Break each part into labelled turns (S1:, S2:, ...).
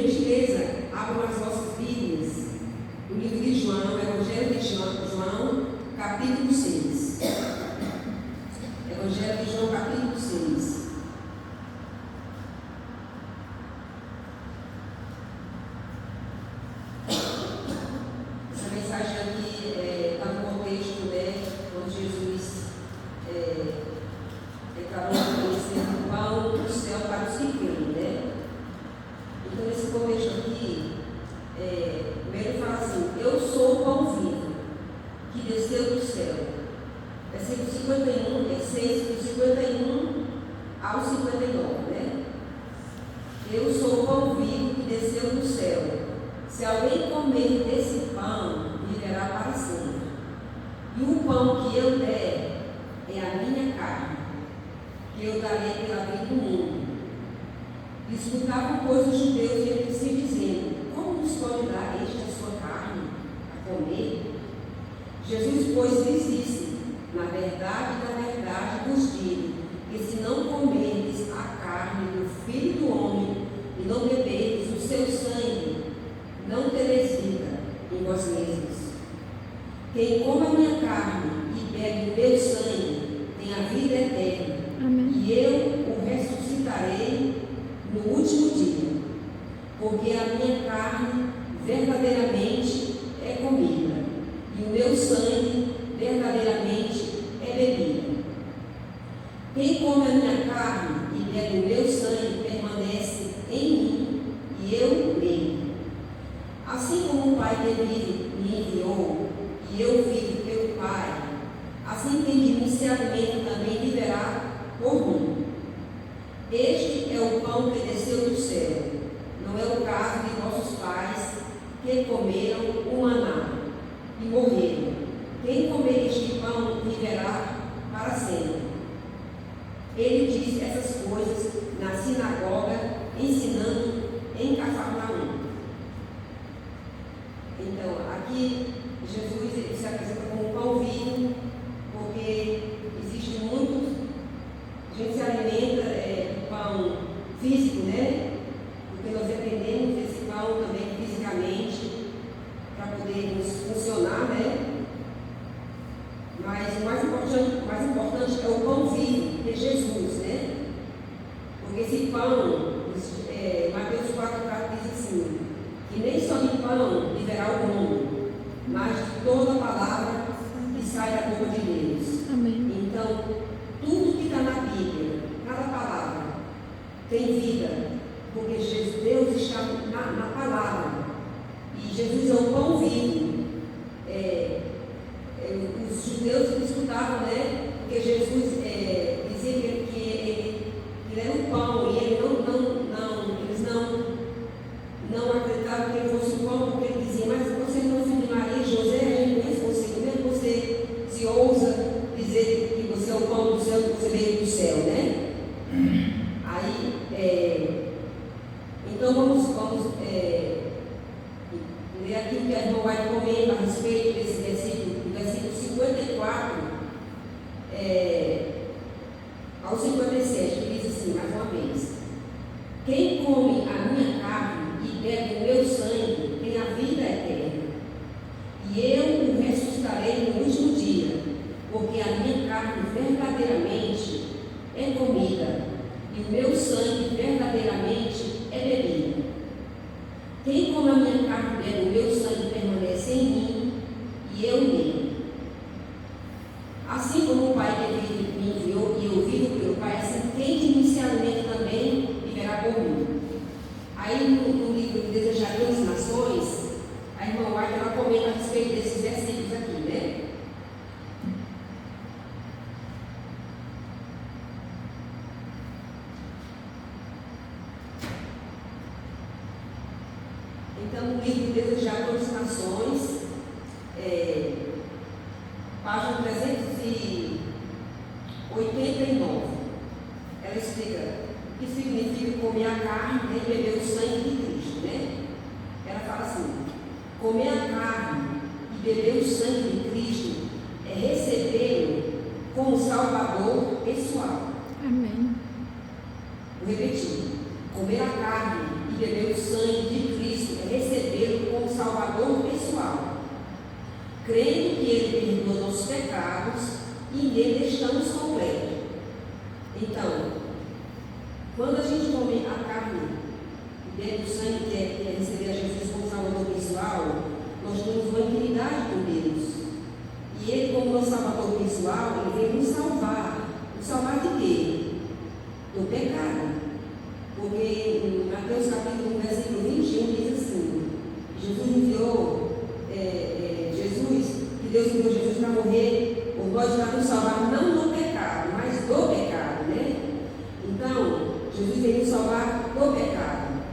S1: gentileza, abram as vossas Bíblias, no livro de João, Evangelho de João, capítulo 6. Evangelho de João, capítulo 6. Essa mensagem aqui está no contexto, né, quando Jesus declarou conhecer o pão do céu para os que creem, né? Então, nesse contexto aqui, primeiro fala assim: eu sou o pão vivo que desceu do céu. Versículo 51, 6, do 51 ao 59, né? Eu sou o pão vivo que desceu do céu. Se alguém comer desse pão, viverá para sempre. E o pão que eu der é a minha carne, que eu darei pela vida do mundo. Disputavam, pois, os judeus entre si, dizendo: como nos pode dar este a sua carne a comer? Jesus, pois, lhes disse: na verdade vos digo, que se não comerdes a carne do Filho do Homem e não beberdes o seu sangue, não tereis vida em vós mesmos. Quem come a minha carne e bebe o meu sangue tem a vida eterna. Amém. E eu o ressuscitarei no último dia, porque a minha carne verdadeiramente é comida, e o meu sangue verdadeiramente é bebida. Quem come a minha carne e bebe o meu sangue permanece em mim, e eu nele. Assim como o Pai que vive me enviou, e eu vivo pelo Pai, assim quem de mim se alimenta também viverá por mim. Este é o pão que desceu do céu. Não é o caso de nossos pais, que comeram o maná e morreram. Quem comer este pão viverá para sempre. Ele disse essas coisas na sinagoga, ensinando em Cafarnaum. Então, aqui Jesus ele se apresenta como pão vivo, porque existe muitos. A gente se alimenta do pão físico, né? Porque nós dependemos desse pão também fisicamente para podermos funcionar, né? Mas o mais importante é o pão vivo, que é Jesus, né? Porque esse pão, Mateus 4,4 diz assim: que nem só de pão viverá o homem, mas de toda a palavra que sai da boca de Deus. Amém. Então, tudo que está na Bíblia, cada palavra, tem vida, porque Deus está na palavra. E Jesus é o pão vivo. Os judeus escutavam, né? Porque Jesus dizia que ele era o pão, e eles não acreditavam que ele fosse o pão, porque ele dizia: mas você não é filho de Maria e José, a gente conhece você, como é que você se ousa dizer que você é o pão do céu, que você veio do céu, né? Aí, então vamos ler aqui o que a irmã vai comendo a respeito desse versículo, do versículo 54 ao 57, que diz assim, mais uma vez: quem come a minha carne e bebe o meu sangue tem a vida eterna, e eu o ressuscitarei no último dia, porque a minha carne verdadeiramente é comida, e o meu sangue verdadeiramente é bebida. Quem come a minha carne e bebe o meu sangue permanece em mim, e eu nele. Assim como o Pai que me enviou e eu vivo pelo Pai, assim quem de mim se alimenta também viverá por mim. Aí no livro de Desejar as Nações, a irmã White ela comenta a respeito desses versículos aqui, né? Então, no livro Desejar as Nações, página 389, ela explica o que significa comer a carne e beber o sangue de Cristo, né? Ela fala assim: comer a carne e beber o sangue de Cristo é recebê-lo como Salvador pessoal. Amém. Vou repetir: comer a carne e beber o sangue de crendo que Ele perdoa nossos pecados e nele estamos completos. Então, quando a gente come a carne dentro do sangue, que é receber a Jesus como Salvador pessoal, nós temos uma intimidade com Deus. E Ele, como nosso Salvador pessoal, Ele veio nos salvar. Nos salvar de quê? Do pecado. Porque em Mateus capítulo 1, versículo 21 diz assim: Jesus enviou, que Deus enviou Jesus para morrer por nós, para nos salvar não do pecado, mas do pecado, né? Então, Jesus veio nos salvar do pecado.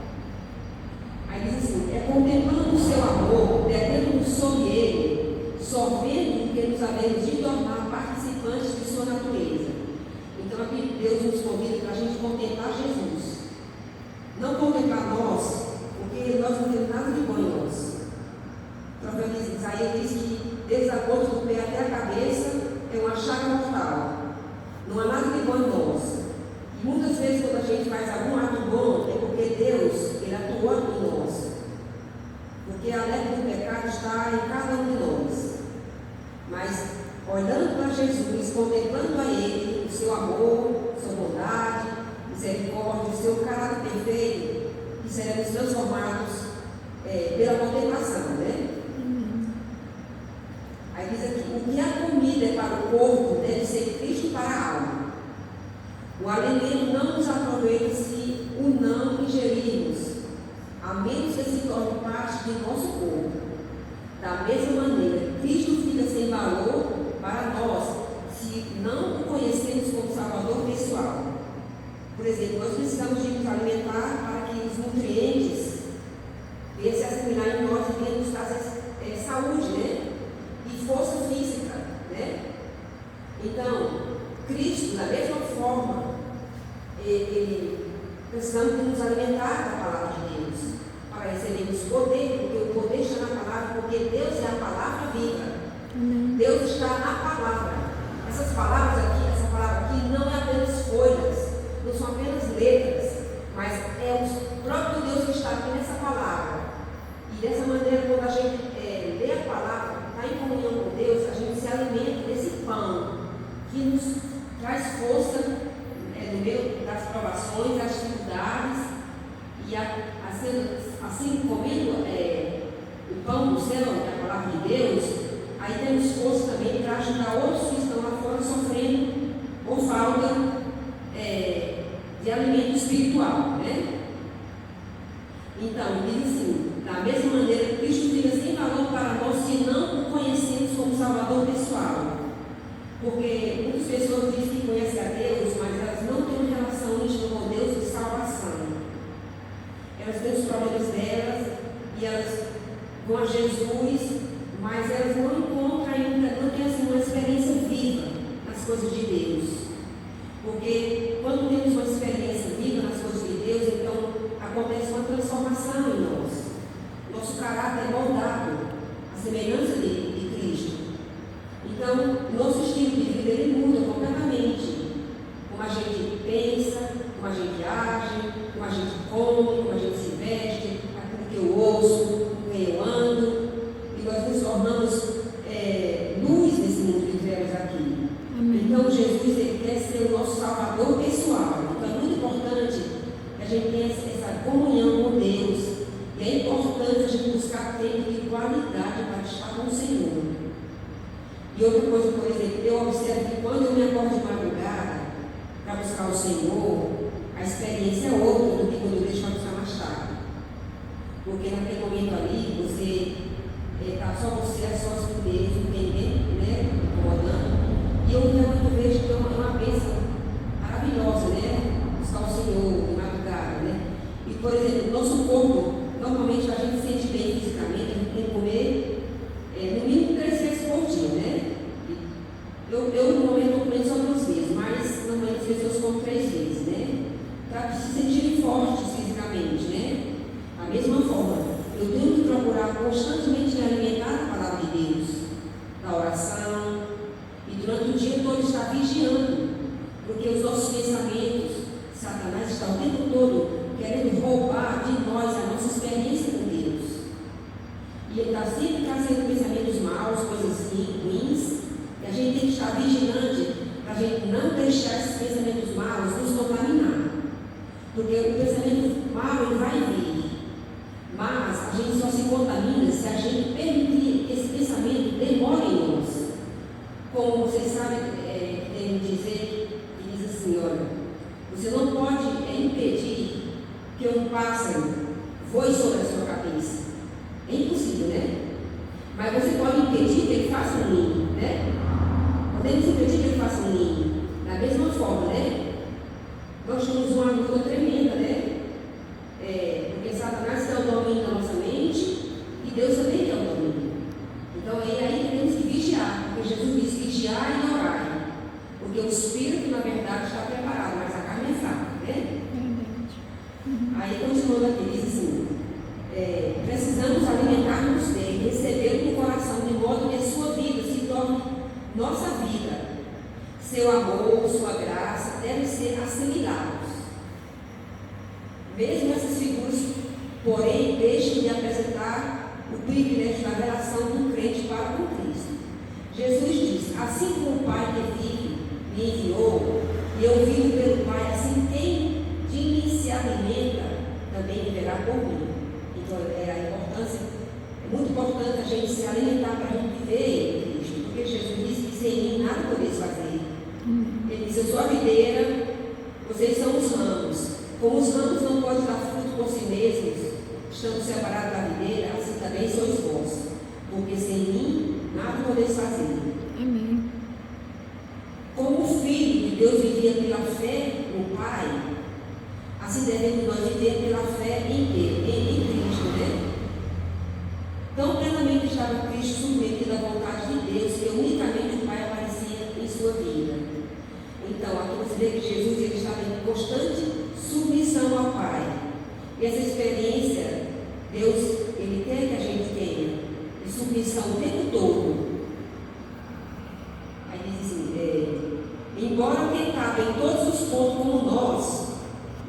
S1: Aí diz assim: é contemplando o seu amor, detendo-nos sobre ele, só vendo que nos havemos de tornar participantes de sua natureza. Então aqui Deus nos convida para a gente contemplar Jesus. Não contemplar nós, porque nós não temos nada de bom em nós. O profeta Isaías diz que desde a ponta do pé até a cabeça é uma chaga mortal. Não há nada de bom em nós. E muitas vezes quando a gente faz algum ato bom, é porque Deus, Ele atua em nós. Porque a leve do pecado está em cada um de nós. Mas olhando para Jesus, contemplando a Ele, o seu amor, sua bondade, misericórdia, o seu caráter perfeito, que seremos transformados pela contemplação, né? Aí diz aqui: o que a comida é para o corpo deve ser Cristo para a alma. O alimento não nos aproveita se o não ingerirmos, a menos que se torne parte de nosso corpo. Da mesma maneira, Cristo fica sem valor para nós se não o conhecemos como Salvador pessoal. Por exemplo, nós precisamos de nos alimentar para que os nutrientes venham se assimilar em nós e venham nos trazer saúde, né? E força física, né? Então, Cristo, da mesma forma, precisamos de nos alimentar da palavra de Deus para recebermos poder, porque o poder está na palavra, porque Deus é a palavra viva. Deus está na palavra. Essas palavras aqui, essa palavra aqui não é apenas folhas, não são apenas letras, mas é o próprio Deus que está aqui nessa palavra. E dessa maneira, quando a gente lê a palavra, está em comunhão com Deus, a gente se alimenta desse pão que nos traz força no meio das provações, das dificuldades, e assim comendo o pão do céu, que é a palavra de Deus, aí temos força também para ajudar outros que estão lá fora sofrendo ou falta de alimento espiritual, né? Então, diz assim: da mesma maneira, Cristo fica sem valor para nós se não o conhecemos como Salvador pessoal. Porque muitas pessoas dizem que conhecem a Deus, mas elas não têm uma relação íntima com Deus de salvação. Elas têm os problemas delas e elas vão a Jesus, mas elas não encontram ainda, não têm assim uma experiência viva nas coisas de Deus. Porque quando temos uma experiência viva nas coisas de Deus, então acontece uma transformação em nós. Nosso caráter é moldado à semelhança de Cristo. Então, nosso estilo de vida ele muda completamente. Como a gente pensa, como a gente age, como a gente come, como a gente se veste, aquilo que eu ouço, com quem eu ando. E nós nos tornamos luz nesse mundo que vivemos aqui. Amém. Então, Jesus ele quer ser o nosso Salvador pessoal. Então, é muito importante que a gente tenha essa comunhão com Deus. E é importante a gente buscar tempo de qualidade para estar com o Senhor. E outra coisa, por exemplo, eu observo que quando eu me acordo de madrugada para buscar o Senhor, a experiência é outra do que quando eu deixo para buscar mais tarde. Porque naquele momento ali, você está só você, é só com Deus, não tem ninguém, né, incomodando. E eu realmente vejo que é uma bênção maravilhosa, né? Buscar o Senhor de madrugada, né? E, por exemplo, nosso corpo, normalmente a gente se sente bem fisicamente, a gente tem que comer no mínimo 3 vezes por dia, né? Eu no momento estou comendo só 2 vezes, mas normalmente às vezes eu como 3 vezes, né? Para se sentirem fortes fisicamente, né? Da mesma forma, eu tenho que procurar constantemente me alimentar da palavra de Deus, da oração, e durante o dia todo estar vigiando, porque os nossos pensamentos, Satanás está o tempo todo querendo roubar de nós a nossa experiência com Deus. E ele está sempre trazendo pensamentos maus, coisas Você não pode impedir que um pássaro voe sobre a sua cabeça. É impossível, né? Mas você pode impedir que ele faça um ninho, né? Podemos impedir que ele faça um ninho. Da mesma forma, né? Nós temos uma luta tremenda, né? Porque Satanás tem o domínio da nossa mente e Deus também tem o domínio. Então aí temos que vigiar, porque Jesus diz vigiar e orar. Porque o espírito, na verdade, está preparado, mas a carne é fraca, né? Aí continuando aqui, diz assim, precisamos alimentar-nos dele, recebê-lo no coração, de modo que a sua vida se torne nossa vida. Seu amor, sua graça devem ser assimilados. Mesmo essas figuras, porém, deixam de apresentar o privilégio da relação do crente para com Cristo. Jesus diz, assim como o Pai que vive me enviou, e eu vivo pelo Pai, assim quem de mim se alimenta, também viverá por mim. Então, a importância, é muito importante a gente se alimentar para a gente viver em Cristo, porque Jesus disse que sem mim nada podeis fazer. Ele disse, eu sou a videira, vocês são os ramos. Como os ramos não podem dar fruto por si mesmos, estando separados da videira, assim também sois vós. Porque sem mim nada podeis fazer.
S2: Amém.
S1: Como o Filho de Deus vivia pela fé no Pai, assim devemos nós viver pela fé em Cristo, né? Tão plenamente estava Cristo submetido à vontade de Deus, que unicamente o Pai aparecia em sua vida. Então, aqui você vê que Jesus ele estava em constante submissão ao Pai. E essa experiência, Deus, ele quer que a gente tenha de submissão o tempo todo. Aí diz assim, embora tentava em todos os pontos como nós,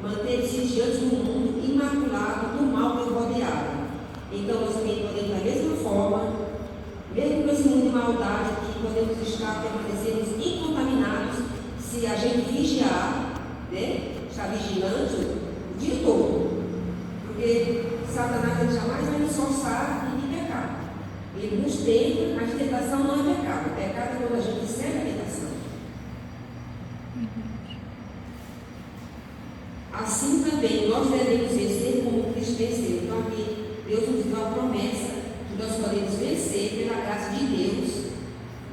S1: manter-se diante do mundo imaculado do mal que o rodeava. Então nós também podemos, da mesma forma, mesmo com esse mundo de maldade, que podemos estar, permanecermos incontaminados se a gente vigiar, né? Estar vigilante o dia todo. Porque Satanás ele jamais vai nos forçar em pecar. Ele nos tenta, mas tentação não é pecado. Pecado é quando a gente segue a tentação. Assim também nós devemos vencer como Cristo venceu. Então aqui Deus nos deu a promessa que nós podemos vencer pela graça de Deus.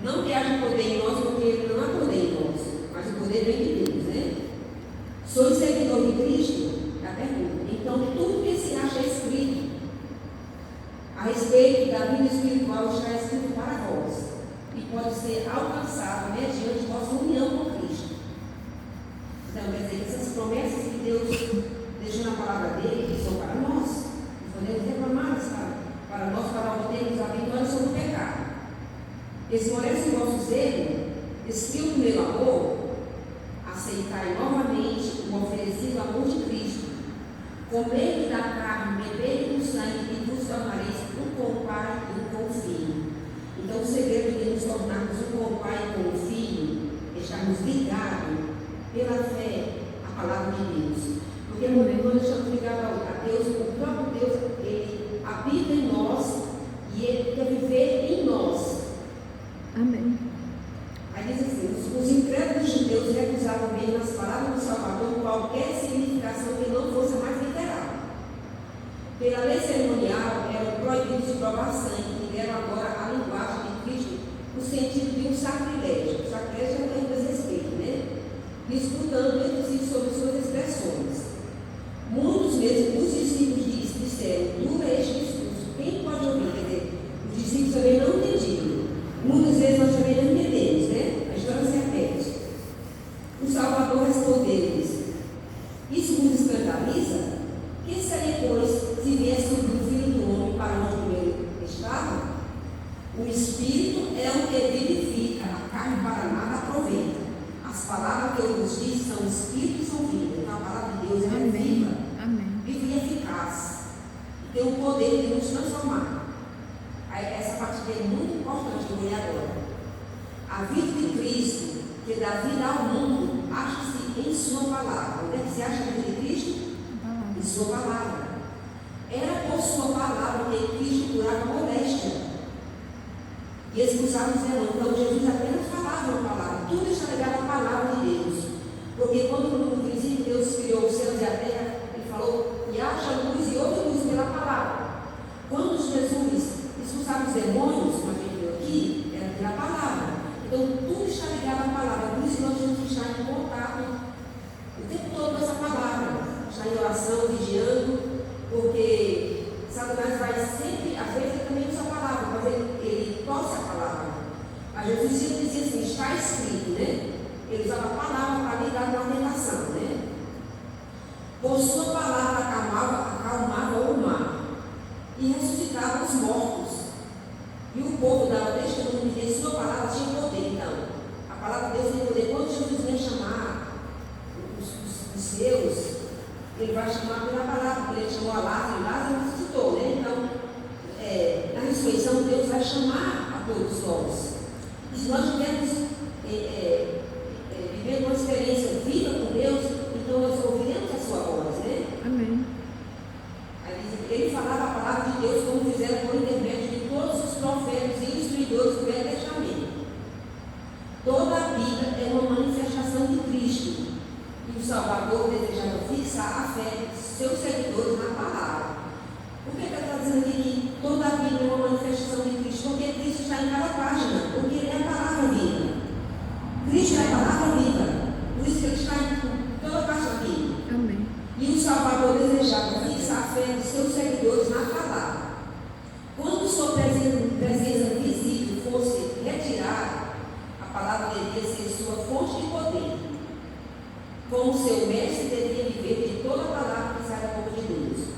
S1: Não que haja poder em nós, porque não há poder em nós, mas o poder vem de Deus, né? Sois seguidor de Cristo? É a pergunta. Então tudo que se acha escrito a respeito da vida espiritual está escrito para vós e pode ser alcançado mediante vossa união com Cristo. Então, quer dizer, essas promessas que Deus deixou na palavra dele são para nós. Podemos reclamar para nós, para obtermos a vitória sobre o pecado. Esmorece o vosso zelo, esfria o primeiro amor, aceitai novamente o oferecido amor de Cristo. Comei da carne, bebei do sangue e vos tornareis um com o Pai e um com o Filho. Então, o segredo de nos tornarmos um com o Pai e com o Filho é estarmos ligados pela fé à palavra de Deus. Porque quando estamos ligados a Deus, o próprio Deus, ele habita em nós e ele quer viver em nós.
S2: Amém.
S1: Aí diz assim, os incrédulos judeus recusavam mesmo nas palavras do Salvador qualquer significação que não fosse mais literal. Pela lei cerimonial, era proibido de provar sangue, e deram agora a linguagem de Cristo no sentido de um sacrilégio. O sacrilégio é um desrespeito, né? Disputando entre si sobre suas expressões. Muitos mesmo dos discípulos disseram, duro é este discurso, quem pode ouvir? Quer dizer, os discípulos também não entendiam. Muitas vezes nós também não entendemos, né? A história se repete. O Salvador respondeu-lhes, isso vos escandaliza? Que seria, pois, se viesse o Filho do Homem para onde primeiro estava? O Espírito é o que vivifica, a carne para nada aproveita. As palavras que eu vos disse são Espírito e são vida. Então a palavra de Deus é viva, viva e eficaz. Tem o poder de nos transformar. Essa parte é muito importante que eu vou ler agora. A vida de Cristo, que dá vida ao mundo, acha-se em sua palavra. Onde é que se acha a vida de Cristo? Em sua palavra. Era por sua palavra que Cristo curava a moléstia e expulsava os demônios. Então Jesus apenas falava uma palavra. Tudo está ligado à palavra de Deus. Porque quando no princípio Deus criou os céus e a terra, Ele falou, e haja luz e houve luz pela palavra. Quando Jesus expulsava os demônios, como a gente viu aqui, era pela palavra. Então, tudo está ligado à palavra. Por isso que nós temos que estar em contato o tempo todo com essa palavra. Estar em oração, vigiando, porque Satanás vai sempre, às vezes ele também usa a palavra, mas ele torce a palavra. Mas Jesus sempre dizia assim, está escrito, né? Ele usava a palavra para lidar com a tentação, né? Por sua palavra acalmava o mar e ressuscitava os mortos. E o povo dava testemunho de que sua palavra tinha poder. Então, a palavra de Deus tem poder. Quando Jesus vem chamar os seus, ele vai chamar pela palavra, porque ele chamou a Lázaro, e Lázaro ressuscitou, né? Então, na ressurreição, Deus vai chamar a todos nós. E se nós tivermos vivendo uma experiência viva com Deus, então nós ouviremos a sua voz, né?
S2: Amém.
S1: Ele falava a palavra de Deus como fizeram por intermédio de todos os profetas e instruidores do Velho Testamento. Toda a Bíblia é uma manifestação de Cristo. E o Salvador desejava fixar a fé de seus seguidores na palavra. Por que está dizendo aqui que toda a Bíblia é uma manifestação de Cristo? Porque Cristo está em cada página, porque Ele é a palavra viva. Cristo é a palavra viva. Por isso que Ele está em toda parte da Bíblia.
S2: Amém.
S1: E o Salvador desejava fixar a fé de seus seguidores na palavra. Quando sua presença visível fosse retirada, a palavra devia ser sua fonte de poder. Como seu mestre devia viver de toda a palavra que sai da boca de Deus.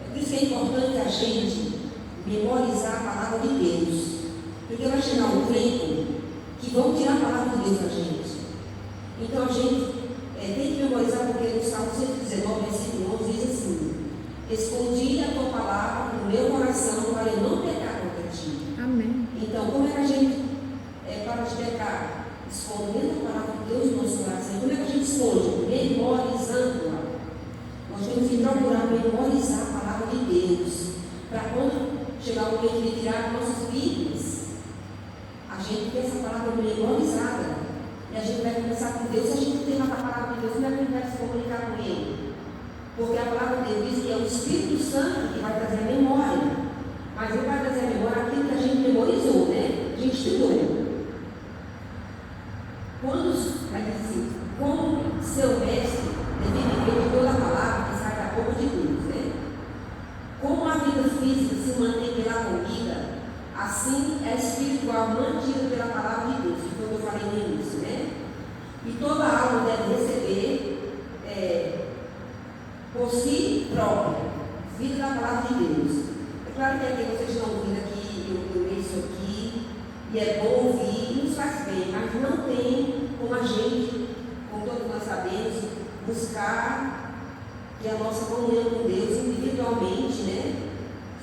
S1: É por isso que é importante a gente memorizar a palavra de Deus. Porque vai chegar um tempo que vão tirar a palavra de Deus da gente. Então a gente tem que memorizar, porque no Salmo 119, versículo 11 diz assim: escondi a tua palavra no meu coração para eu não pecar contra ti.
S2: Amém.
S1: Então, como é que a gente para de pecar? Escondendo a palavra de Deus no nosso coração. Como é que a gente esconde? Memorizando-a. Nós temos que procurar memorizar a palavra de Deus, para quando chegar o momento de tirar nossas Bíblias, a gente tem essa palavra memorizada. E a gente vai conversar com Deus. Se a gente tem uma palavra de Deus, como é que a gente vai se comunicar com Ele? Porque a palavra de Deus diz que é o Espírito Santo que vai trazer a memória. Mas Ele vai trazer a memória aquilo que a gente memorizou, né? A gente estudou. Vai dizer assim, como seu mestre deve viver de toda a palavra que sai da boca de Deus, né? Como a vida física se mantém pela comida, assim é espiritual mantida pela palavra de Deus, que foi o que eu falei no início, né? E toda alma deve receber por si própria, vida da palavra de Deus. É claro que aqui vocês estão ouvindo aqui, eu leio isso aqui, e é bom ouvir, e nos faz bem, mas não tem como a gente, como todos nós sabemos, buscar ter a nossa comunhão com Deus individualmente, né?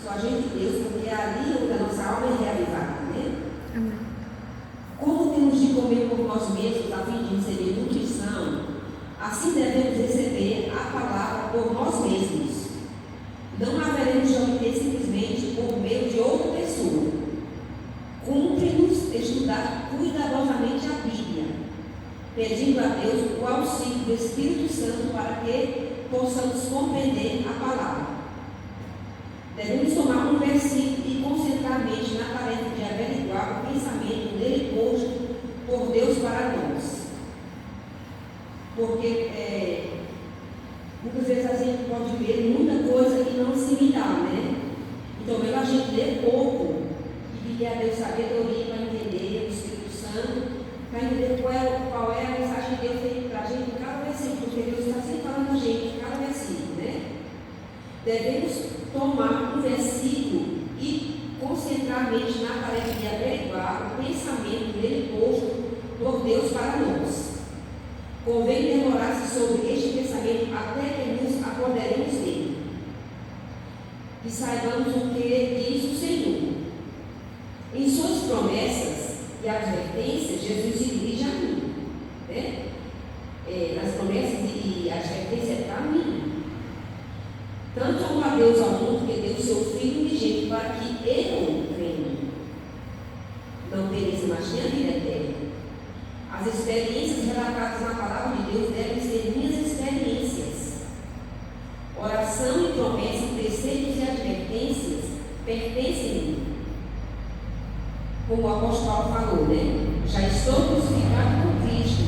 S1: Só a gente e Deus, porque é ali onde a nossa alma é reavivada, né?
S2: Amém.
S1: Como temos de comer por nós mesmos a fim de receber nutrição, assim devemos receber a palavra por nós mesmos. Não haveremos de obter simplesmente por meio de outra pessoa. Cumpre-nos estudar cuidadosamente a Bíblia, pedindo a Deus o auxílio do Espírito Santo para que possamos compreender a palavra. Devemos tomar um versículo e concentrar a mente na tarefa de averiguar o pensamento nele posto por Deus para nós. Porque muitas vezes a gente pode ver muita coisa e não assimilar, né? Então, melhor a gente ler pouco e pedir a Deus sabedoria para entender o Espírito Santo, para entender qual é a mensagem que Deus tem para a gente em cada versículo, porque Deus está sempre falando a gente em cada versículo, né? Devemos tomar um versículo e concentrar a mente na tarefa de averiguar o pensamento nele posto por Deus para nós. Convém demorar-se sobre este pensamento até que nos apoderemos dele e saibamos o que diz o Senhor. Em suas promessas e advertências, Jesus se dirige a mim, né? As promessas e advertências é para mim. Tanto amou a Deus ao mundo que deu o seu Filho unigênito para que ele não pereça, mas tenha vida eterna. As experiências relatadas na palavra de Deus devem ser minhas experiências. pertence a mim. Como o apóstolo Paulo falou, né? Já estou crucificado com Cristo,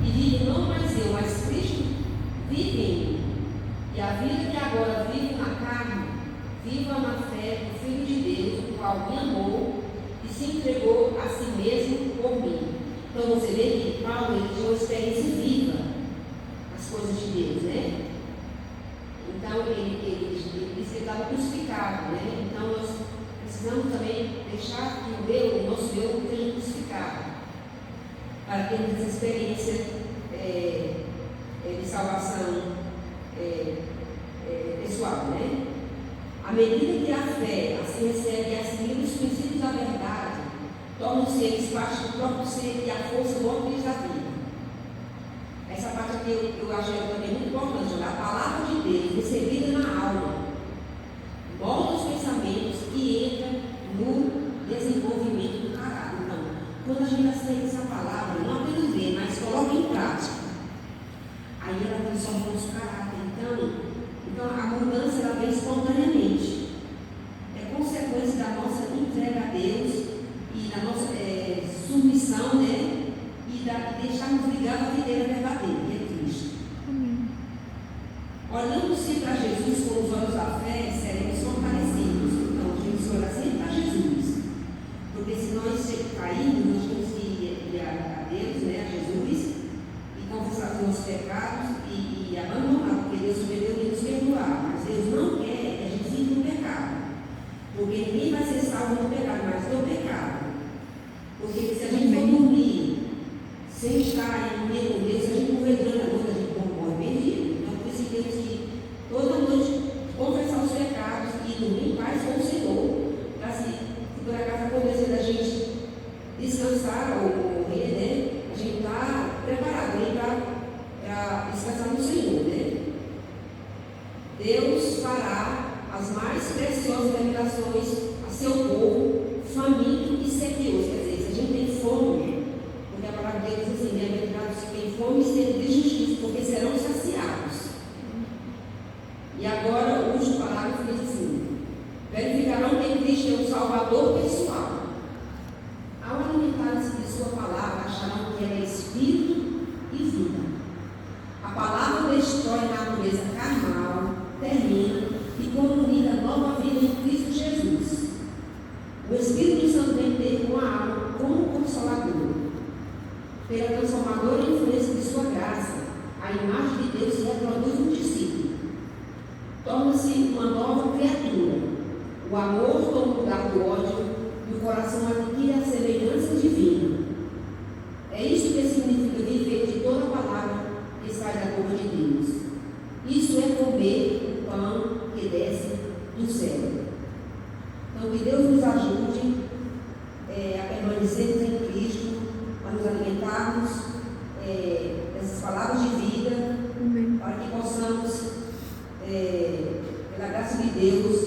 S1: e vivo não mais eu, mas Cristo vive em mim. E a vida que agora vivo na carne, viva na fé do Filho de Deus, o qual me amou e se entregou a si mesmo por mim. Então você vê que Paulo ele tinha uma experiência viva nas coisas de Deus, né? Então ele disse que estava crucificado, né? Então nós precisamos também deixar que o nosso eu seja crucificado, para termos essa experiência de salvação pessoal, né? À medida que a fé assim recebe e assimila os princípios da verdade, tornam-se eles parte do próprio ser e a força motriz da vida. Essa parte aqui eu acho também muito importante, né? A palavra de Deus recebida na alma molda os pensamentos e entra no desenvolvimento do caráter. Então, quando a gente aceita essa palavra, não apenas vê, mas coloca em prática, aí ela transforma o nosso caráter. Então a mudança ela vem espontaneamente. É consequência da nossa entrega a Deus e da nossa submissão, né? E de deixarmos ligados à videira verdadeira, que é Cristo. Olhando-se para Jesus com os olhos da fé, seremos fortalecidos. Então, a gente olha sempre para Jesus. Porque se nós cairmos, nós temos que ir a Deus, né? A Jesus, e confessar os nossos pecados e abandonar, porque Deus prometeu nos perdoar. Mas Deus não quer que a gente viva no pecado. Porque ninguém vai ser salvo do pecado, mas do pecado. Porque se a gente for dormir sem estar em meio com Deus, se a gente morrer durante a noite, a gente morre perdido. Então, por isso temos que toda noite confessar os pecados e dormir em paz com o Senhor. Para se por acaso acontecer da gente descansar ou morrer, né? A gente está preparado para descansar no Senhor, né? Deus fará as mais preciosas revelações a seu povo, faminto e sedioso. Quer dizer, se a gente tem fome, porque a palavra de Deus diz assim, bem-aventurados que têm fome e sede de justiça, porque serão saciados. E agora o último parágrafo diz assim: verificarão que Cristo é um Salvador pessoal. Ao alimentar-se de sua palavra, acharão que ela é espírito e vida. A palavra destrói a natureza carnal, terrena e comunica nova vida em Cristo Jesus. O Espírito Santo vem ter com a alma como consolador. Pela transformadora influência de sua graça, a imagem de Deus se reproduz no discípulo. Torna-se uma nova criatura. O amor toma o lugar do ódio e o coração adquire a semelhança divina. É isso que significa viver de toda a palavra que sai da boca de Deus. Isso é comer o pão que desce do céu. Então, que Deus nos ajude a permanecermos em Cristo, a nos alimentarmos dessas palavras de vida, para que possamos, pela graça de Deus,